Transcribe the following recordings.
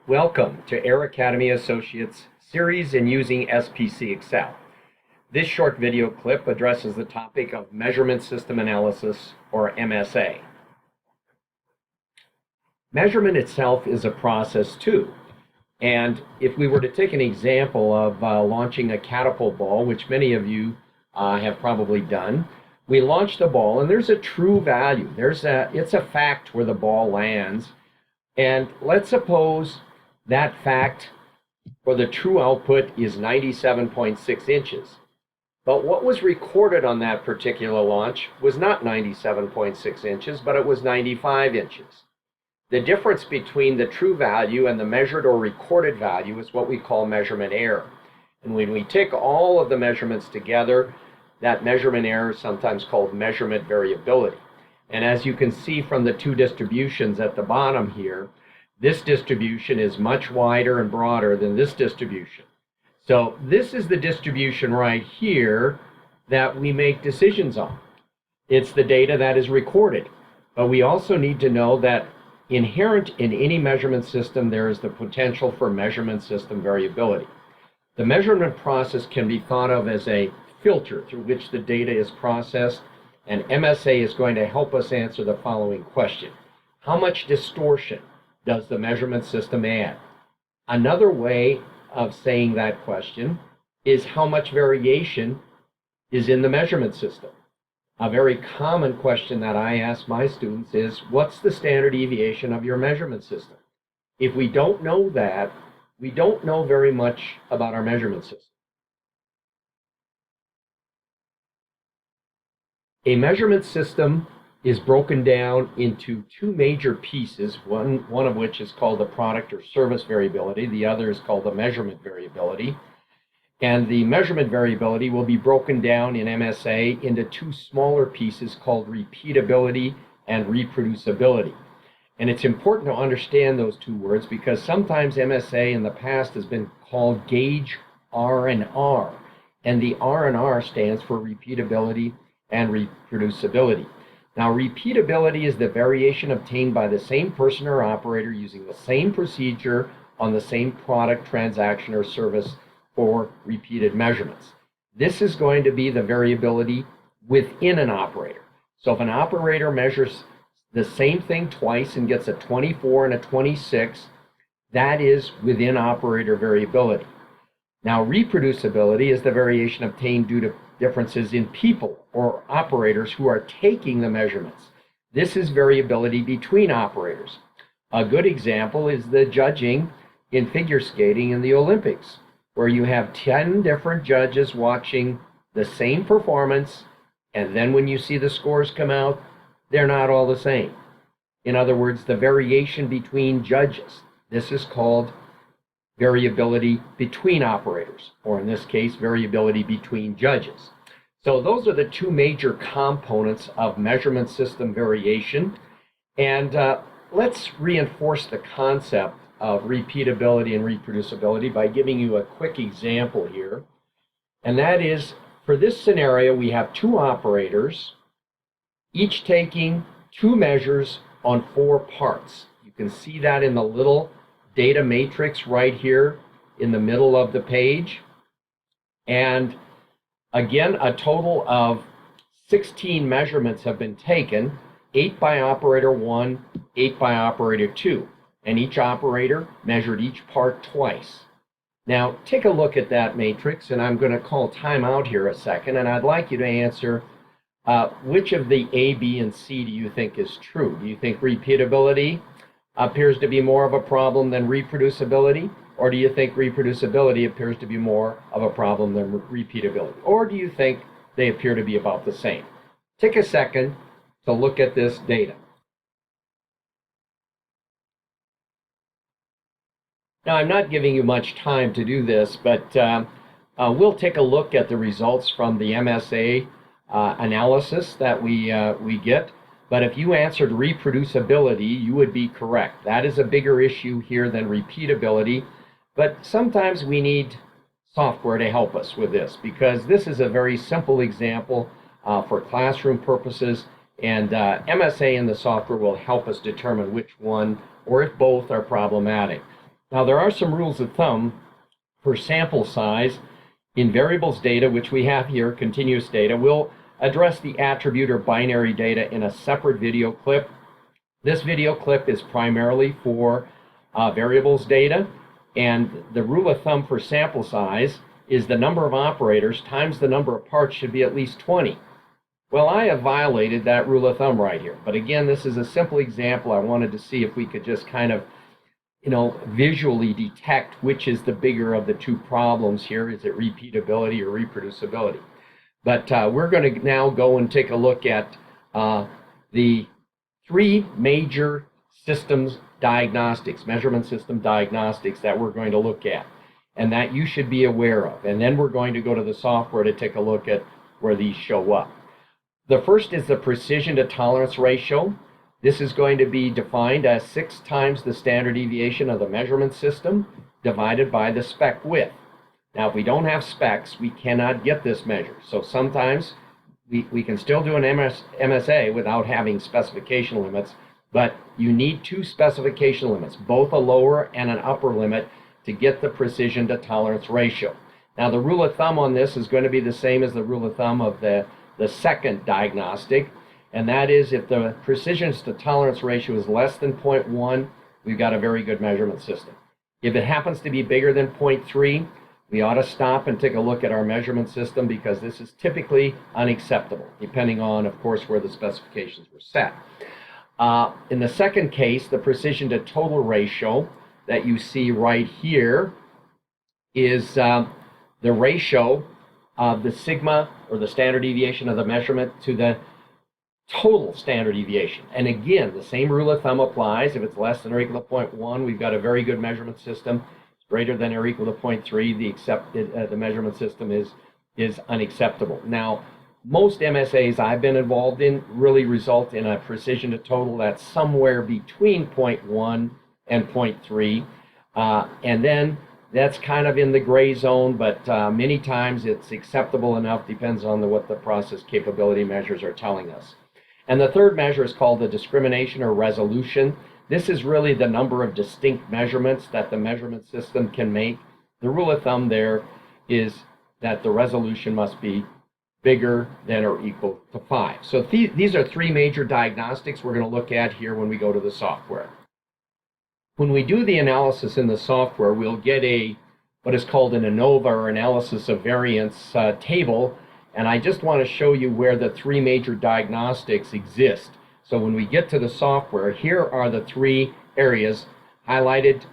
Welcome to Air Academy Associates series in using SPC XL. This short video clip addresses the topic of measurement system analysis, or MSA. Measurement itself is a process too. And if we were to take an example of launching a catapult ball, which many of you have probably done, we launch the ball and there's a true value. It's a fact where the ball lands. And let's suppose that fact for the true output is 97.6 inches. But what was recorded on that particular launch was not 97.6 inches, but it was 95 inches. The difference between the true value and the measured or recorded value is what we call measurement error. And when we take all of the measurements together, that measurement error is sometimes called measurement variability. And as you can see from the two distributions at the bottom here, this distribution is much wider and broader than this distribution. So this is the distribution right here that we make decisions on. It's the data that is recorded. But we also need to know that inherent in any measurement system, there is the potential for measurement system variability. The measurement process can be thought of as a filter through which the data is processed, and MSA is going to help us answer the following question. How much distortion does the measurement system add? Another way of saying that question is how much variation is in the measurement system. A very common question that I ask my students is, what's the standard deviation of your measurement system? If we don't know that, we don't know very much about our measurement system. A measurement system is broken down into two major pieces, one of which is called the product or service variability, the other is called the measurement variability. And the measurement variability will be broken down in MSA into two smaller pieces called repeatability and reproducibility. And it's important to understand those two words because sometimes MSA in the past has been called gauge R&R, and the R&R stands for repeatability and reproducibility. Now, repeatability is the variation obtained by the same person or operator using the same procedure on the same product, transaction, or service for repeated measurements. This is going to be the variability within an operator. So if an operator measures the same thing twice and gets a 24 and a 26, that is within operator variability. Now, reproducibility is the variation obtained due to differences in people or operators who are taking the measurements. This is variability between operators. A good example is the judging in figure skating in the Olympics, where you have 10 different judges watching the same performance, and then when you see the scores come out, they're not all the same. In other words, the variation between judges. This is called variability between operators, or in this case, variability between judges. So those are the two major components of measurement system variation. And let's reinforce the concept of repeatability and reproducibility by giving you a quick example here. And that is, for this scenario, we have two operators, each taking two measures on 4 parts. You can see that in the little data matrix right here in the middle of the page. And again, a total of 16 measurements have been taken, 8 by operator 1, 8 by operator 2. And each operator measured each part twice. Now, take a look at that matrix, and I'm going to call time out here a second, and I'd like you to answer which of the A, B, and C do you think is true? Do you think repeatability appears to be more of a problem than reproducibility? Or do you think reproducibility appears to be more of a problem than repeatability? Or do you think they appear to be about the same? Take a second to look at this data. Now, I'm not giving you much time to do this, but we'll take a look at the results from the MSA analysis that we get. But if you answered reproducibility, you would be correct. That is a bigger issue here than repeatability. But sometimes we need software to help us with this, because this is a very simple example for classroom purposes, and MSA in the software will help us determine which one or if both are problematic. Now, there are some rules of thumb for sample size in variables data, which we have here, continuous data. We'll address the attribute or binary data in a separate video clip. This video clip is primarily for variables data, and the rule of thumb for sample size is the number of operators times the number of parts should be at least 20. Well, I have violated that rule of thumb right here. But again, this is a simple example. I wanted to see if we could just kind of, visually detect which is the bigger of the two problems here. Is it repeatability or reproducibility? But we're going to now go and take a look at the three major systems diagnostics, measurement system diagnostics that we're going to look at and that you should be aware of. And then we're going to go to the software to take a look at where these show up. The first is the precision to tolerance ratio. This is going to be defined as 6 times the standard deviation of the measurement system divided by the spec width. Now, if we don't have specs, we cannot get this measure. So sometimes we can still do an MSA without having specification limits, but you need 2 specification limits, both a lower and an upper limit, to get the precision to tolerance ratio. Now, the rule of thumb on this is going to be the same as the rule of thumb of the second diagnostic, and that is if the precision to tolerance ratio is less than 0.1, we've got a very good measurement system. If it happens to be bigger than 0.3, we ought to stop and take a look at our measurement system, because this is typically unacceptable, depending on, of course, where the specifications were set. In the second case, the precision to total ratio that you see right here is the ratio of the sigma, or the standard deviation of the measurement, to the total standard deviation. And again, the same rule of thumb applies. If it's less than or equal to 0.1, we've got a very good measurement system. Greater than or equal to 0.3, the measurement system is unacceptable. Now, most MSAs I've been involved in really result in a precision to total that's somewhere between 0.1 and 0.3, and then that's kind of in the gray zone, but many times it's acceptable enough, depends on what the process capability measures are telling us. And the third measure is called the discrimination or resolution. This is really the number of distinct measurements that the measurement system can make. The rule of thumb there is that the resolution must be bigger than or equal to 5. So these are 3 major diagnostics we're going to look at here when we go to the software. When we do the analysis in the software, we'll get what is called an ANOVA, or analysis of variance table, and I just want to show you where the 3 major diagnostics exist. So when we get to the software, here are the 3 areas highlighted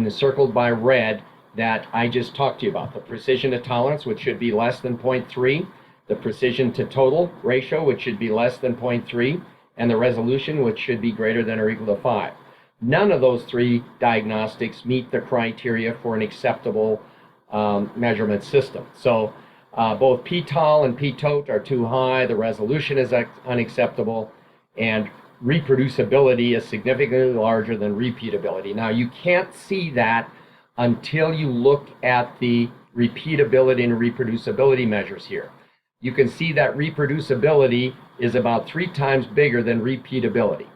circled by red that I just talked to you about. The precision to tolerance, which should be less than 0.3, the precision to total ratio, which should be less than 0.3, and the resolution, which should be greater than or equal to 5. None of those 3 diagnostics meet the criteria for an acceptable measurement system. So both p-tol and p-tot are too high, the resolution is unacceptable, and reproducibility is significantly larger than repeatability. Now, you can't see that until you look at the repeatability and reproducibility measures here. You can see that reproducibility is about 3 times bigger than repeatability.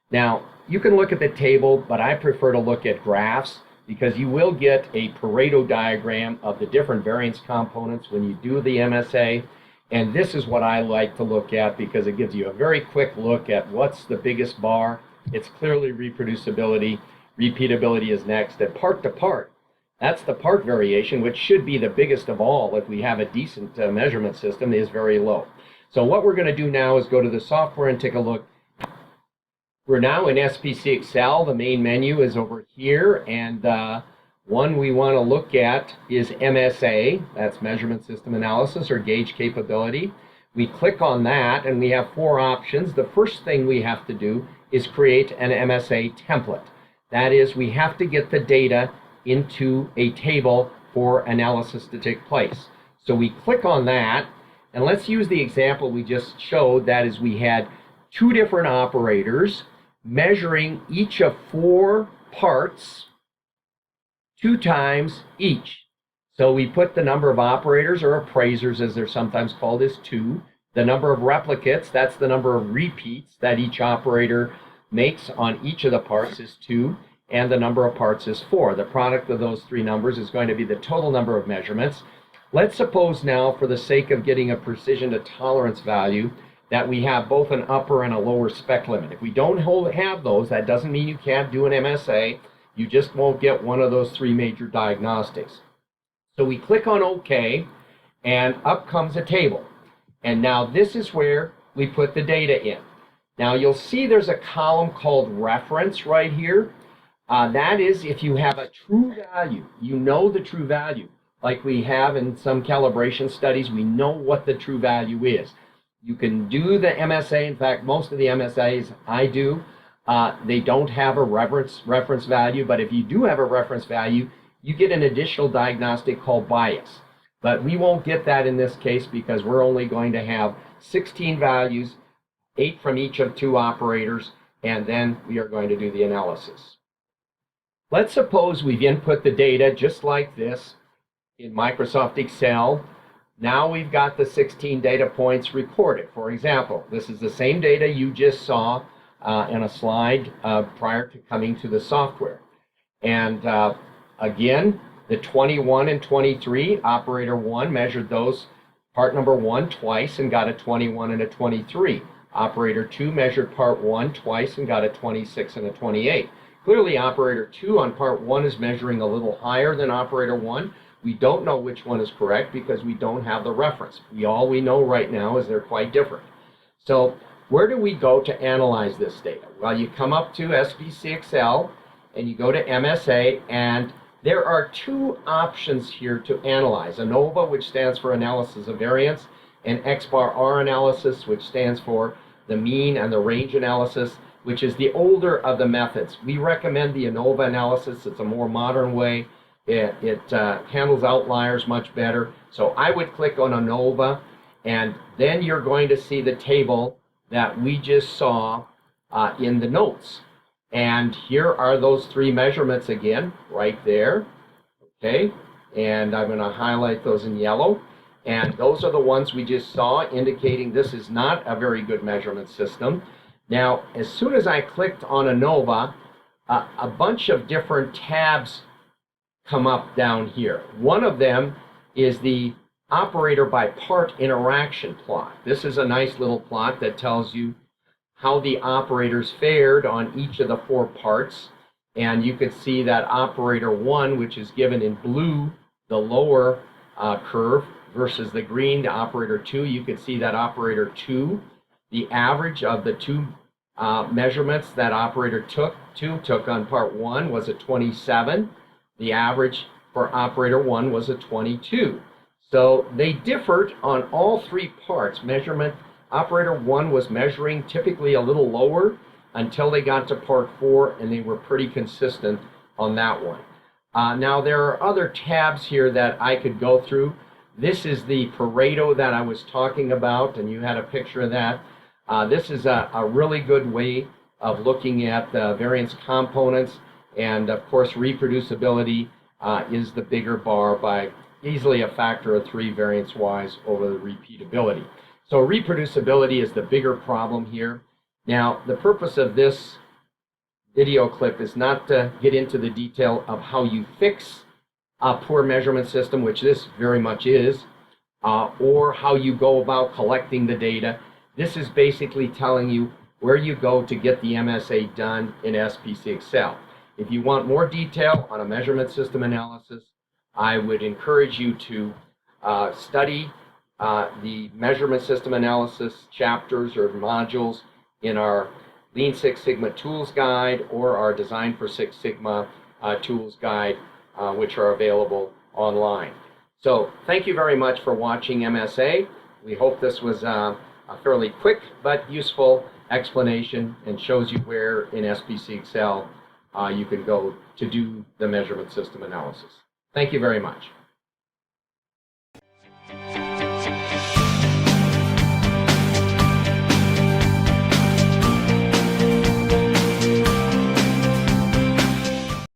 Now, you can look at the table, but I prefer to look at graphs, because you will get a Pareto diagram of the different variance components when you do the MSA. And this is what I like to look at, because it gives you a very quick look at what's the biggest bar. It's clearly reproducibility. Repeatability is next. And part to part, that's the part variation, which should be the biggest of all if we have a decent measurement system, is very low. So what we're going to do now is go to the software and take a look. We're now in SPC XL. The main menu is over here, and one we want to look at is MSA. That's Measurement System Analysis, or Gauge Capability. We click on that, and we have 4 options. The first thing we have to do is create an MSA template. That is, we have to get the data into a table for analysis to take place. So we click on that, and let's use the example we just showed. That is, we had 2 different operators measuring each of 4 parts 2 times each. So we put the number of operators, or appraisers as they're sometimes called, is 2. The number of replicates, that's the number of repeats that each operator makes on each of the parts, is 2. and the number of parts is 4. The product of those three numbers is going to be the total number of measurements. Let's suppose now, for the sake of getting a precision to tolerance value, that we have both an upper and a lower spec limit. If we don't have those, that doesn't mean you can't do an MSA. You just won't get one of those three major diagnostics. So we click on OK, and up comes a table. And now this is where we put the data in. Now you'll see there's a column called reference right here. That is if you have a true value. You know the true value. Like we have in some calibration studies, we know what the true value is. You can do the MSA. In fact, most of the MSAs I do, they don't have a reference value, but if you do have a reference value, you get an additional diagnostic called bias. But we won't get that in this case because we're only going to have 16 values, 8 from each of 2 operators, and then we are going to do the analysis. Let's suppose we've input the data just like this in Microsoft Excel. Now we've got the 16 data points recorded. For example, this is the same data you just saw in a slide prior to coming to the software. And again, the 21 and 23, operator 1 measured those, part number 1 twice and got a 21 and a 23. Operator 2 measured part 1 twice and got a 26 and a 28. Clearly, operator 2 on part 1 is measuring a little higher than operator 1. We don't know which one is correct because we don't have the reference. All we know right now is they're quite different. So where do we go to analyze this data? Well, you come up to SPC XL and you go to MSA, and there are 2 options here to analyze. ANOVA, which stands for analysis of variance, and X-bar-R analysis, which stands for the mean and the range analysis, which is the older of the methods. We recommend the ANOVA analysis. It's a more modern way. It handles outliers much better. So I would click on ANOVA, and then you're going to see the table that we just saw in the notes. And here are those 3 measurements again, right there. Okay, and I'm going to highlight those in yellow. And those are the ones we just saw, indicating this is not a very good measurement system. Now, as soon as I clicked on ANOVA, a bunch of different tabs come up down here. One of them is the operator by part interaction plot. This is a nice little plot that tells you how the operators fared on each of the 4 parts. And you can see that operator 1, which is given in blue, the lower curve, versus the green, the operator 2. You can see that operator 2, the average of the 2 measurements that operator took on part 1 was a 27. The average for operator 1 was a 22. So they differed on all 3 parts. Measurement, operator 1 was measuring typically a little lower until they got to part 4, and they were pretty consistent on that one. Now there are other tabs here that I could go through. This is the Pareto that I was talking about, and you had a picture of that. This is a really good way of looking at the variance components, and of course reproducibility is the bigger bar by easily a factor of 3 variance-wise over the repeatability. So reproducibility is the bigger problem here. Now, the purpose of this video clip is not to get into the detail of how you fix a poor measurement system, which this very much is, or how you go about collecting the data. This is basically telling you where you go to get the MSA done in SPC XL. If you want more detail on a measurement system analysis, I would encourage you to study the measurement system analysis chapters or modules in our Lean Six Sigma Tools Guide or our Design for Six Sigma Tools Guide, which are available online. So thank you very much for watching MSA. We hope this was a fairly quick but useful explanation and shows you where in SPC XL you can go to do the measurement system analysis. Thank you very much.